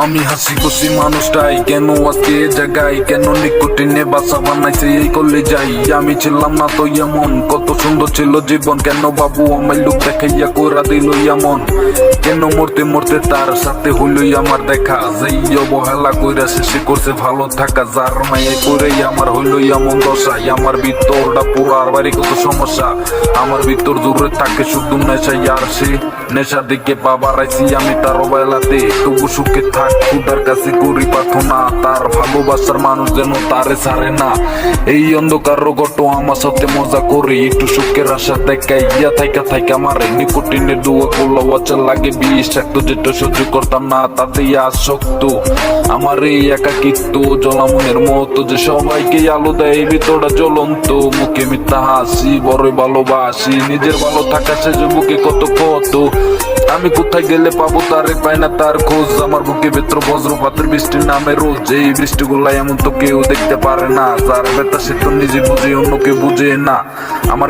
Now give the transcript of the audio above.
আমি হাসি খুশি মানুষটাই কেন আজকে জায়গায়, কেন নিকটিনে বাসা বানাইছে এই করলে যাই। আমি ছিলাম না তো এমন, কত সুন্দর ছিল জীবন, কেন বাবু আমায় লোক দেখাইয়া কইরা দিল এমন। কেন মরতে মরতে তার সাথে হইলই আমার দেখা, যেই অবহেলা কইরা শেষে করছে ভালো থাকা। যার মায়ে করেই আমার হইলই এমন দশা, আমার ভিতরটা পুরার বাড়ি কত সমস্যা। আমার ভিতর জোরে থাকে শুধু নেশাই, আর সে নেশার দিকে পা বাড়াইছি আমি তার অবহেলাতে। তবু সুখে থাক খুদার কাছে করি প্রার্থনা, তার ভালোবাসার মানুষ যেন তারে ছাড়ে না। এই অন্ধকার গট আমার সাথে মজা করে, একটু সুখের আশা দেখাই ইয়া থাইকা থাইকা মারে। নিকোটিনের দুয়া করলো আচার লাগে বিষাক্ত, যেটা সহ্য করতাম না তাতে আসক্ত। আমার এই একাকিত্ব জলামনের মতো, যে সবাইকে আলো দেয় ভিতরটা জ্বলন্ত। মুখে মিথ্যা হাসি বড়ই ভালোবাসি, নিজের ভালো থাকা সে বুকে কত কত। আমি কোথায় গেলে পাবো তারে, পাই না তার খোঁজ। আমার বুকে ভেতর বজ্রপাতের বৃষ্টি নামে রোজ, এই বৃষ্টিগুলা এমন তো কেউ দেখতে পারে না। যার ব্যথা সে তো নিজে বুঝে, অন্য কেউ বুঝে না। আমার